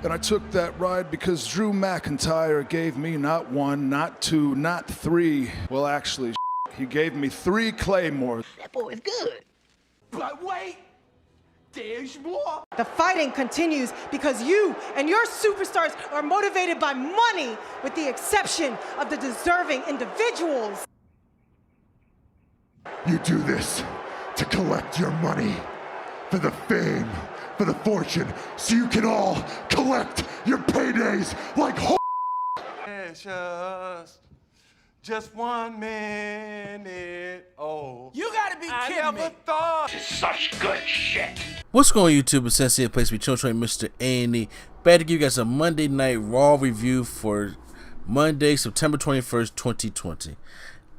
And I took that ride because Drew Mcintyre gave me not one, not two, not three. Well, actually, he gave me 3 claymores. That boy is good. But wait, there's more. The fighting continues because you and your superstars are motivated by money, with the exception of the deserving individuals. You do this to collect your money, for the fame, for the fortune, so you can all collect your paydays like Precious, just 1 minute. Oh, You gotta be I kidding never me. thought. Such good shit. What's going on, YouTube? It's Sensei, a place we chill, train Mr. A&E. Back to give you guys a Monday Night Raw review for Monday, September 21st, 2020.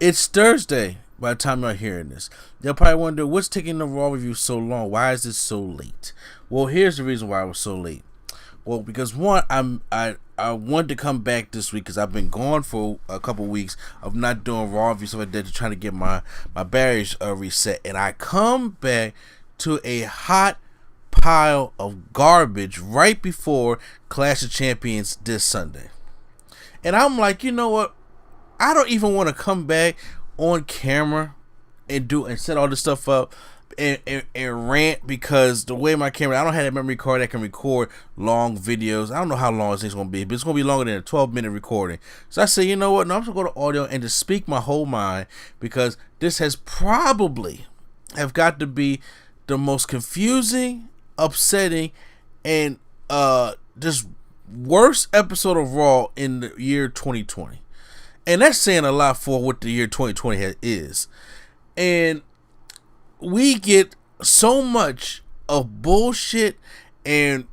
It's Thursday by the time y'all hearing this. Y'all probably wonder, what's taking the Raw review so long? Why is it so late? Well, here's the reason why I was so late. Well, because one, I wanted to come back this week because I've been gone for a couple weeks of not doing Raw reviews, stuff like that, to trying to get my barriers reset. And I come back to a hot pile of garbage right before Clash of Champions this Sunday. And I'm like, you know what? I don't even want to come back on camera and set all this stuff up and rant, because the way my camera, I don't have a memory card that can record long videos. I don't know how long this thing's going to be, but it's going to be longer than a 12-minute recording. So I say, you know what? No, I'm just going to go to audio and just speak my whole mind, because this has probably have got to be the most confusing, upsetting, and just worst episode of Raw in the year 2020. And that's saying a lot for what the year 2020 is. And we get so much of bullshit and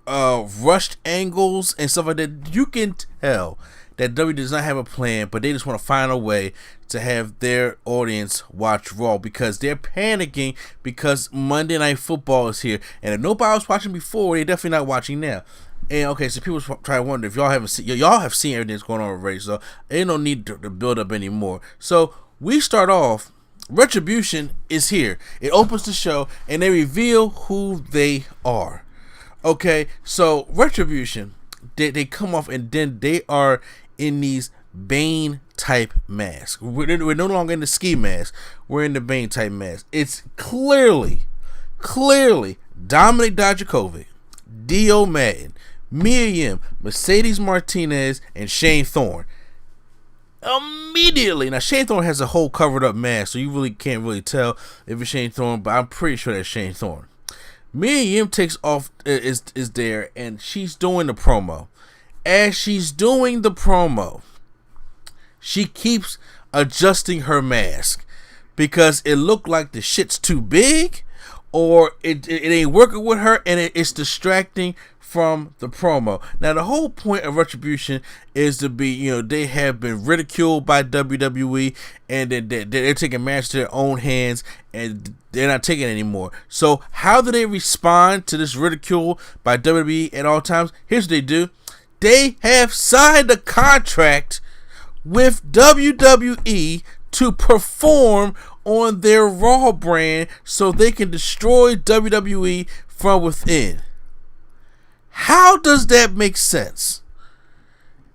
rushed angles and stuff like that. You can tell that WWE does not have a plan, but they just want to find a way to have their audience watch Raw, because they're panicking because Monday Night Football is here. And if nobody was watching before, they're definitely not watching now. And okay, so people try to wonder if y'all have seen everything that's going on already, so ain't no need to build up anymore. So we start off. Retribution is here. It opens the show and they reveal who they are. Okay, so Retribution, they come off and then they are in these Bane type masks. We're no longer in the ski mask. We're in the Bane type mask. It's clearly Dominic Dijakovic, Dio Madden, Mia Yim, Mercedes Martinez, and Shane Thorne. Immediately. Now, Shane Thorne has a whole covered up mask, so you really can't really tell if it's Shane Thorne, but I'm pretty sure that's Shane Thorne. Mia Yim takes off, is there, and she's doing the promo. As she's doing the promo, she keeps adjusting her mask because it looked like the shit's too big, or it ain't working with her, and it's distracting from the promo. Now, the whole point of Retribution is to be, they have been ridiculed by WWE, and they're taking matters to their own hands, and they're not taking it anymore. So how do they respond to this ridicule by WWE at all times? Here's what they do. They have signed a contract with WWE to perform on their Raw brand so they can destroy WWE from within. How does that make sense?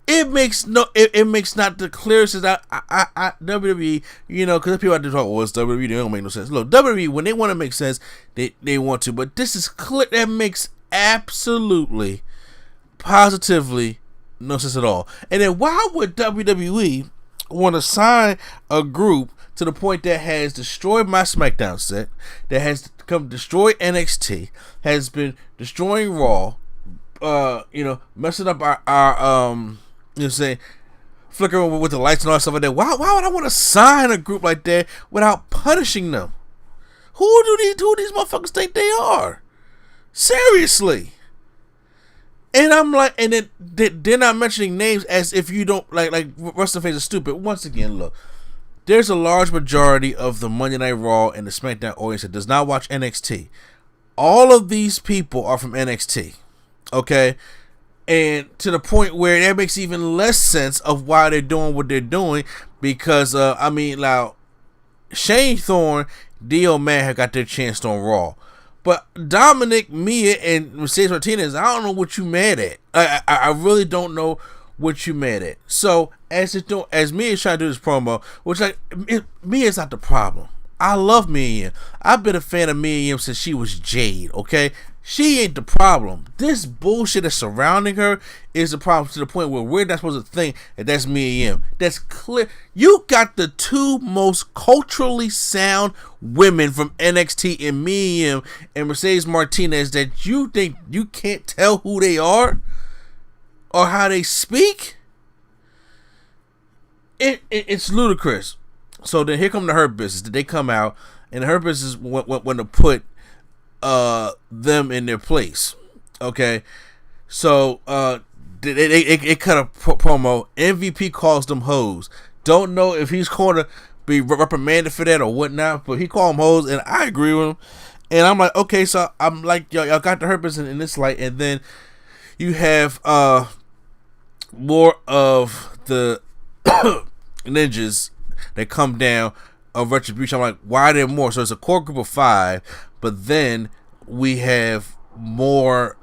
It makes not the clearest sense. WWE, because people out there talk, it's WWE, they don't make no sense. Look, WWE, when they want to make sense, they want to, but this is clear. That makes absolutely, positively no sense at all. And then why would WWE want to sign a group to the point that has destroyed my SmackDown set, that has come destroy NXT, has been destroying Raw, messing up our flickering with the lights and all that stuff like that. Why would I want to sign a group like that without punishing them? Who do these motherfuckers think they are? Seriously. And I'm like, and then they're not mentioning names as if you don't like wrestling fans are stupid. Once again, look, there's a large majority of the Monday Night Raw and the SmackDown audience that does not watch NXT. All of these people are from NXT. Okay, and to the point where that makes even less sense of why they're doing what they're doing, because now Shane Thorne, Dio Man have got their chance on Raw, but Dominic, Mia, and Mercedes Martinez, I don't know what you mad at. I really don't know what you mad at. So as Mia is trying to do this promo, which Mia is not the problem. I love Mia. I've been a fan of Mia since she was Jade. Okay, she ain't the problem. This bullshit that's surrounding her is the problem, to the point where we're not supposed to think that that's Mia. That's clear. You got the two most culturally sound women from NXT in Mia and Mercedes Martinez that you think you can't tell who they are or how they speak. It's ludicrous. So then here come the Hurt Business. They come out, and the Hurt Business want to put them in their place. Okay, so they cut a promo. MVP calls them hoes. Don't know if he's going to be reprimanded for that or whatnot, but he called them hoes, and I agree with him. And I'm like, okay, so I'm like, y'all got the Hurt Business in this light, and then you have more of the ninjas that come down of Retribution. I'm like, why are there more? So it's a core group of 5, but then we have more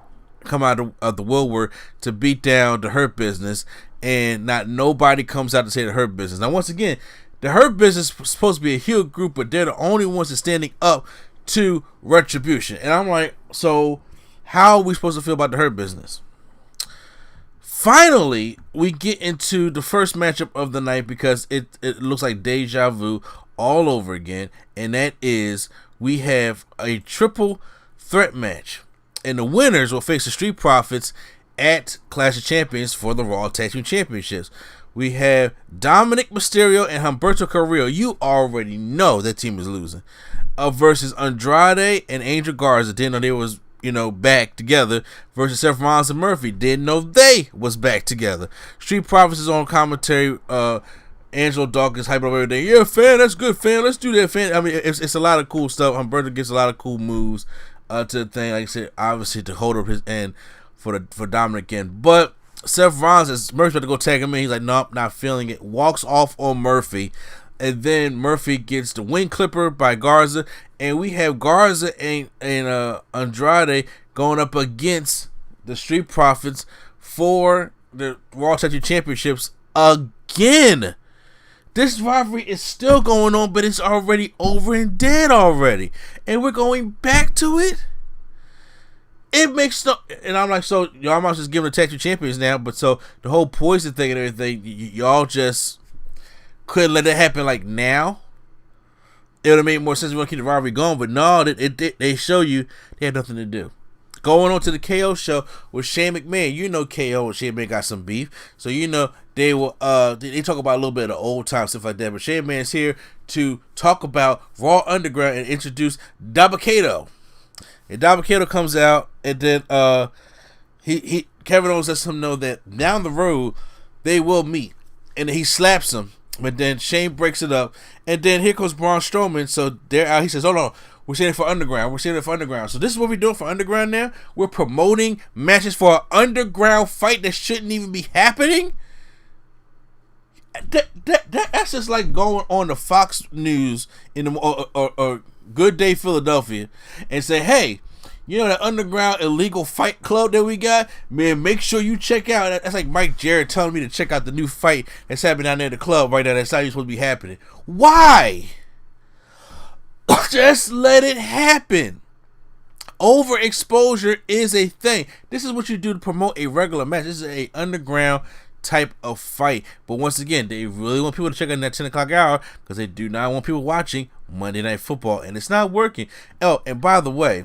come out of the woodwork to beat down the Hurt Business, and not nobody comes out to say the Hurt Business. Now, once again, the Hurt Business is supposed to be a heel group, but they're the only ones that's standing up to Retribution. And I'm like, so how are we supposed to feel about the Hurt Business? Finally, we get into the first matchup of the night, because it looks like deja vu all over again, and that is we have a triple threat match, and the winners will face the Street Profits at Clash of Champions for the Raw Tag Team Championships. We have Dominic Mysterio and Humberto Carrillo. You already know that team is losing. Versus Andrade and Angel Garza. Didn't know they was back together, versus Seth Rollins and Murphy. Didn't know they was back together. Street Profits is on commentary. Angelo Dawkins hyping up everything. Yeah, fan, that's good, fan. Let's do that, fan. I mean, it's a lot of cool stuff. Humberto gets a lot of cool moves to the thing. Like I said, obviously to hold up his end for Dominic again. But Seth Rollins, as Murphy's about to go tag him in, he's like, nope, not feeling it. Walks off on Murphy. And then Murphy gets the wing clipper by Garza, and we have Garza and Andrade going up against the Street Profits for the Raw Tag Team Championships again. This rivalry is still going on, but it's already over and dead already, and we're going back to it. It makes no, and I'm like, so y'all might just give them the Tag Team Champions now, but so the whole poison thing and everything, y'all just couldn't let it happen like now. It would have made more sense if we want to keep the rivalry going, but no, they show you they had nothing to do. Going on to the KO show with Shane McMahon. You know KO and Shane McMahon got some beef, so they will they talk about a little bit of old time stuff like that. But Shane McMahon's here to talk about Raw Underground and introduce Dabba-Kato. And Dabba-Kato comes out, and then Kevin Owens lets him know that down the road they will meet, and he slaps him. But then Shane breaks it up, and then here comes Braun Strowman. So they're out. He says, "Hold on, we're saying it for Underground. We're saying it for Underground." So this is what we're doing for Underground now. We're promoting matches for an underground fight that shouldn't even be happening. That's just like going on the Fox News in the or Good Day Philadelphia and say, "Hey, you know that underground illegal fight club that we got? Man, make sure you check out." That's like Mike Jarrett telling me to check out the new fight that's happening down there at the club right now. That's not even supposed to be happening. Why? Just let it happen. Overexposure is a thing. This is what you do to promote a regular match. This is a underground type of fight. But once again, they really want people to check out that 10 o'clock hour because they do not want people watching Monday Night Football, and it's not working. Oh, and by the way,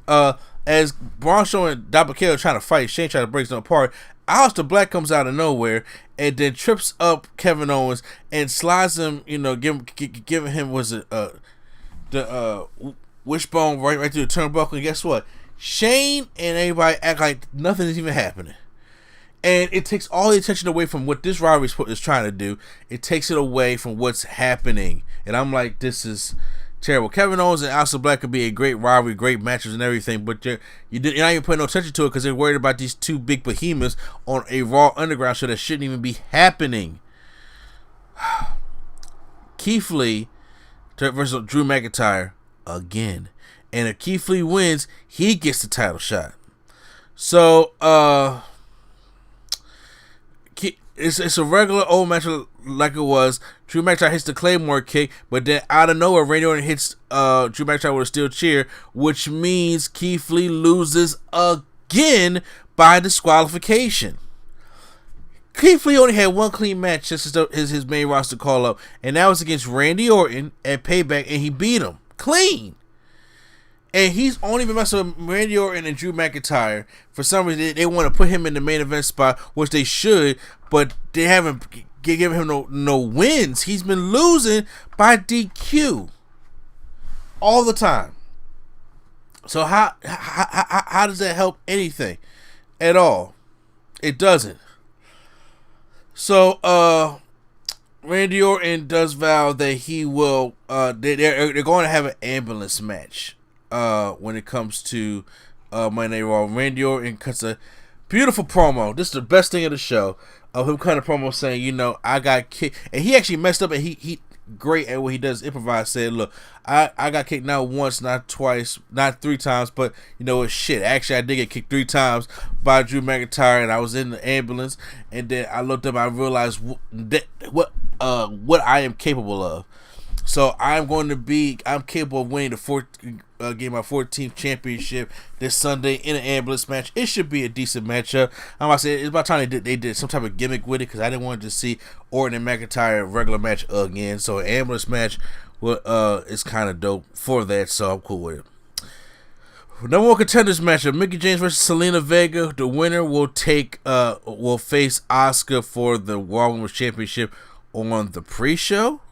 as Braun Strowman and Dabba-Kato trying to fight, Shane trying to break them apart, Aleister Black comes out of nowhere and then trips up Kevin Owens and slides him, giving him the wishbone right through the turnbuckle. And guess what? Shane and everybody act like nothing is even happening. And it takes all the attention away from what this rivalry is trying to do. It takes it away from what's happening. And I'm like, this is terrible. Kevin Owens and Aleister Black could be a great rivalry, great matches and everything, but you're not even putting no attention to it because they're worried about these two big behemoths on a Raw Underground show that shouldn't even be happening. Keithley versus Drew McIntyre again. And if Keithley wins, he gets the title shot. So, it's a regular old match like it was. Drew McIntyre hits the Claymore kick, but then out of nowhere, Randy Orton hits Drew McIntyre with a steel chair, which means Keithley loses again by disqualification. Keithley only had one clean match since his main roster call up, and that was against Randy Orton at Payback, and he beat him clean. And he's only been messing with Randy Orton and Drew McIntyre. For some reason, they want to put him in the main event spot, which they should, but they haven't given him no wins. He's been losing by DQ all the time. So how does that help anything at all? It doesn't. So Randy Orton does vow that he will. They're going to have an ambulance match. When it comes to Monday Night Raw, Randy Orton cuts a beautiful promo. This is the best thing of the show. Of him cutting a promo saying, you know, I got kicked, and he actually messed up, and he great at what he does. Improvise. Said, look, I got kicked not once, not twice, not 3 times, but you know what? Shit, actually, I did get kicked 3 times by Drew McIntyre, and I was in the ambulance, and then I looked up, I realized what I am capable of. So I'm capable of winning getting my 14th championship this Sunday in an ambulance match. It should be a decent matchup. I'm about to say it's about time they did some type of gimmick with it, because I didn't want to see Orton and McIntyre regular match again. So an ambulance match is kind of dope for that. So I'm cool with it. Number 1 contenders matchup: Mickie James versus Zelina Vega. The winner will face Asuka for the Raw Women's Championship on the pre-show.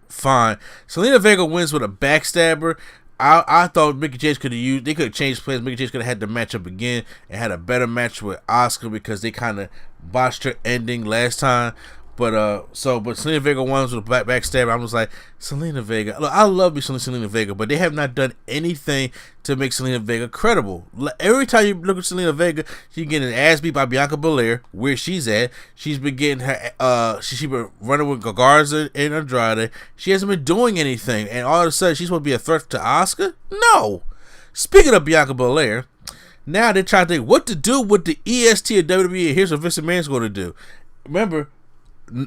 Fine. Zelina Vega wins with a backstabber. I thought Mickie James could have changed plans. Mickie James could have had the matchup again and had a better match with Asuka, because they kind of botched her ending last time. But Zelina Vega wins with a backstabber. I was like, Zelina Vega. Look, I love me some Zelina Vega, but they have not done anything to make Zelina Vega credible. Every time you look at Zelina Vega, she's getting an ass beat by Bianca Belair, where she's at. She's been getting her. She's been running with Garza and Andrade. She hasn't been doing anything, and all of a sudden she's supposed to be a threat to Asuka. No. Speaking of Bianca Belair, now they're trying to think what to do with the EST of WWE. Here's what Vince McMahon's going to do. Remember,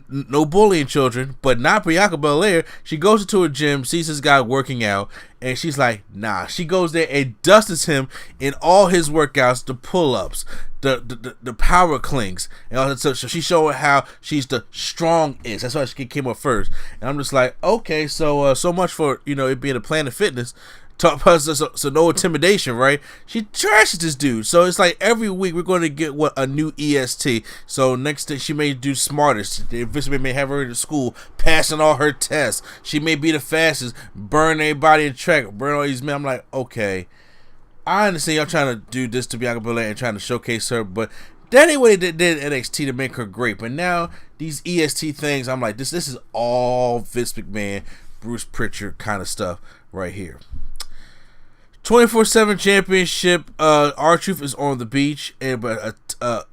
no bullying children, but not Bianca Belair. She goes into a gym, sees this guy working out, and she's like, nah. She goes there and dusts him in all his workouts, the pull-ups, the power clinks, and all that stuff. So she's showing how she's the strongest. That's why she came up first. And I'm just like, okay, so much for it being a Planet Fitness. So no intimidation, right? She trashes this dude. So it's like every week we're going to get a new EST. So next thing, she may do smartest. Vince may have her in school passing all her tests. She may be the fastest, burn everybody in track, burn all these men. I'm like, okay, I understand y'all trying to do this to Bianca Belair and trying to showcase her, but that ain't what they did NXT to make her great. But now these EST things, I'm like, this is all Vince McMahon, Bruce Pritchard kind of stuff right here. 24/7 championship. R-Truth is on the beach, and Akira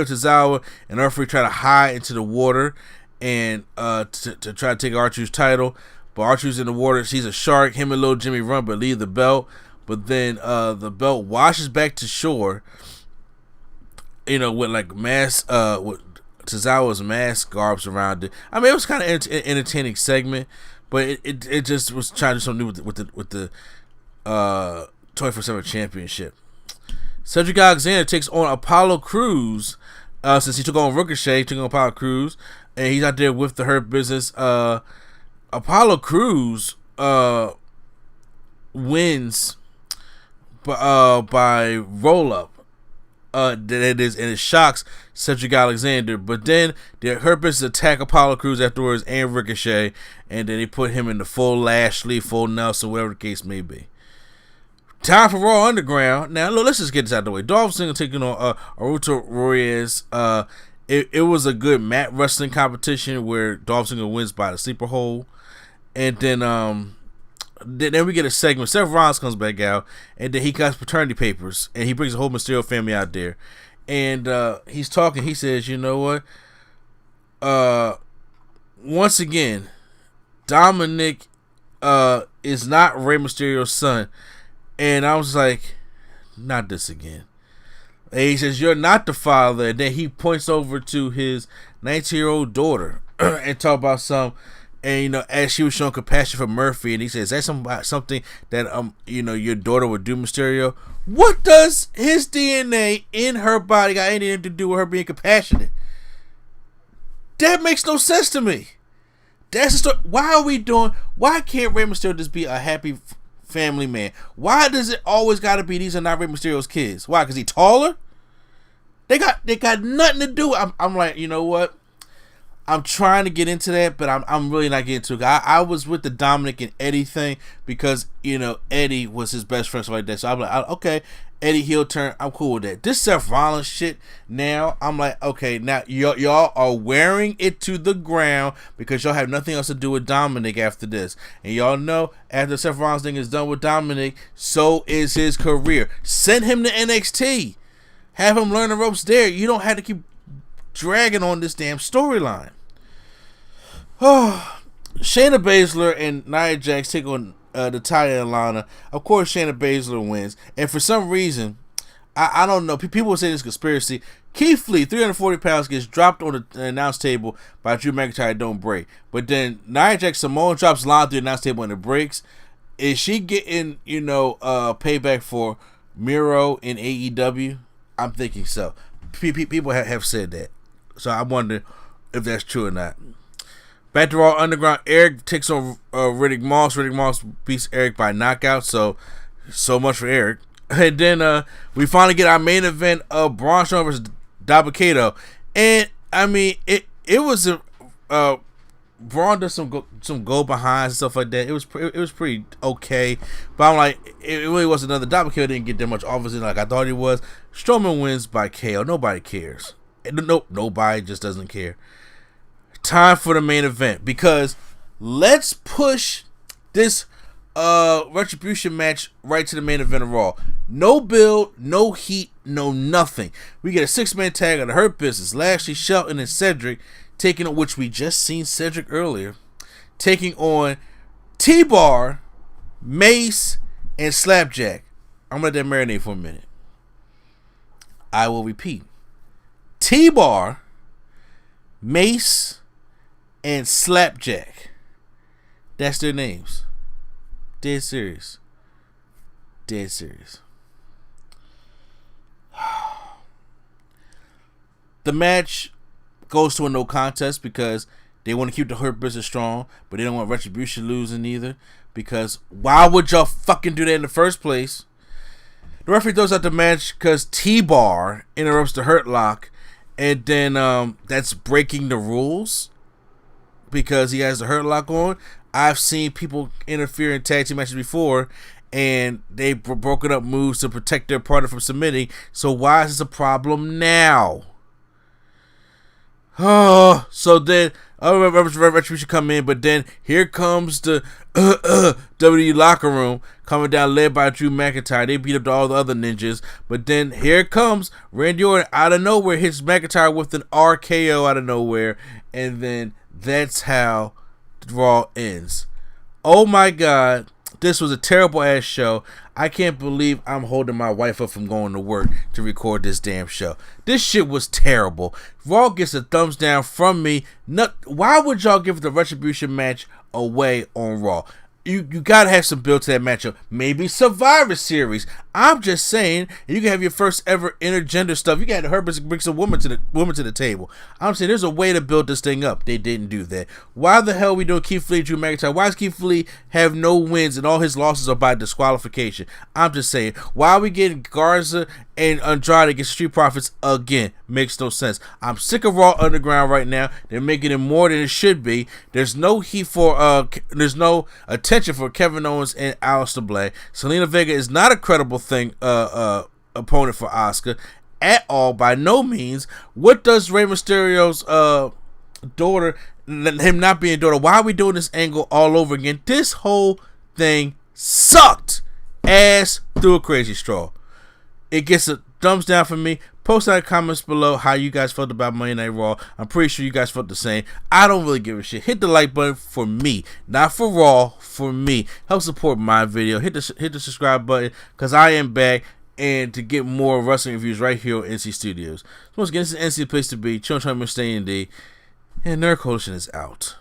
Tozawa and referee try to hide into the water and to try to take R-Truth's title. But R-Truth's in the water. She's a shark. Him and Little Jimmy run, but leave the belt. But then the belt washes back to shore. With like with Tozawa's mask garbs around it. I mean, it was kind of entertaining segment, but it just was trying to do something new with the 24/7 championship. Cedric Alexander takes on Apollo Crews. Since he took on Ricochet, took on Apollo Crews, and he's out there with the Hurt Business. Apollo Crews wins by roll up. That is, and it shocks Cedric Alexander. But then the Hurt Business attack Apollo Crews afterwards and Ricochet, and then they put him in the full Lashley, full Nelson, whatever the case may be. Time for Raw Underground. Now, look, let's just get this out of the way. Dolph Ziggler taking on Aruto Ruiz. It was a good mat wrestling competition where Dolph Ziggler wins by the sleeper hold. And then we get a segment. Seth Rollins comes back out, and then he got paternity papers, and he brings the whole Mysterio family out there. And he's talking. He says, you know what? Once again, Dominic is not Rey Mysterio's son. And I was like, not this again. And he says, "You're not the father." And then he points over to his 19-year-old daughter and talk about some. And you know, as she was showing compassion for Murphy, and he says, "That's something that you know, your daughter would do, Mysterio." What does his DNA in her body got anything to do with her being compassionate? That makes no sense to me. That's the story. Why can't Rey Mysterio just be a happy family man? Why does it always gotta be these are not Rey Mysterio's kids? Why? Because he taller? They got nothing to do. I'm like, you know what? I'm trying to get into that, but I'm really not getting to it. I was with the Dominic and Eddie thing because, you know, Eddie was his best friend, stuff like that. So I'm like, okay, Eddie heel turn, I'm cool with that. This Seth Rollins shit, now I'm like, okay, now y'all are wearing it to the ground because y'all have nothing else to do with Dominic after this. And y'all know after Seth Rollins thing is done with Dominic, so is his career. Send him to NXT. Have him learn the ropes there. You don't have to keep dragging on this damn storyline. Shayna Baszler and Nia Jax take on Natalie and Alana. Of course, Shayna Baszler wins. And for some reason, I don't know, people will say this conspiracy. Keithley, 340 pounds, gets dropped on the announce table by Drew McIntyre, don't break. But then Nia Jax Samoan drops Lana through the announce table and it breaks. Is she getting, you know, payback for Miro in AEW? I'm thinking so. People have said that. So I wonder if that's true or not. Back to Raw Underground, Eric takes on Riddick Moss. Riddick Moss beats Eric by knockout, so much for Eric. And then we finally get our main event of Braun Strowman versus Dabba-Kato. And, I mean, it was a... Braun does some go behinds and stuff like that. It was pretty okay. But I'm like, it really was another... Dabba-Kato didn't get that much offense like I thought he was. Strowman wins by KO. Nobody cares. Nope, nobody just doesn't care. Time for the main event, because let's push this Retribution match right to the main event of Raw. No build, no heat, no nothing. We get a 6-man tag of the Hurt Business, Lashley, Shelton, and Cedric taking on, which we just seen Cedric earlier, taking on T-Bar, Mace, and Slapjack. I'm gonna let that marinate for a minute. I will repeat. T-Bar, Mace, and Slapjack. That's their names. Dead serious. Dead serious. The match goes to a no contest because they want to keep the Hurt Business strong, but they don't want Retribution losing either. Because why would y'all fucking do that in the first place? The referee throws out the match because T-Bar interrupts the Hurt Lock, and then that's breaking the rules because he has the Hurt Lock on. I've seen people interfere in tag team matches before, and they broken up moves to protect their partner from submitting. So why is this a problem now? Oh, so then Retribution come in, but then here comes the WWE locker room coming down, led by Drew McIntyre. They beat up all the other ninjas, but then here comes Randy Orton out of nowhere, hits McIntyre with an RKO out of nowhere, and then that's how Raw ends. Oh my God, this was a terrible ass show. I can't believe I'm holding my wife up from going to work to record this damn show. This shit was terrible. Raw gets a thumbs down from me. Why would y'all give the Retribution match away on Raw? You gotta have some build to that matchup. Maybe Survivor Series. I'm just saying, you can have your first ever intergender stuff. You got to bring some woman to the table. I'm saying there's a way to build this thing up. They didn't do that. Why the hell are we doing Keithley, Drew McIntyre? Why does Keithley have no wins and all his losses are by disqualification? I'm just saying, why are we getting Garza and Andrade against Street Profits again? Makes no sense. I'm sick of Raw Underground right now. They're making it more than it should be. There's no heat for there's no attention for Kevin Owens and Aleister Black. Selena Vega is not a credible thing opponent for Asuka at all, by no means. What does Rey Mysterio's daughter, him not being daughter, why are we doing this angle all over again? This whole thing sucked ass through a crazy straw. It gets a thumbs down from me. Post in the comments below how you guys felt about Monday Night Raw. I'm pretty sure you guys felt the same. I don't really give a shit. Hit the like button for me, not for Raw, for me. Help support my video. Hit the subscribe button because I am back. and to get more wrestling reviews right here on NC Studios. So once again, this is NC the place to be. Chillin' trying to stay in D, and Nerd Coalition is out.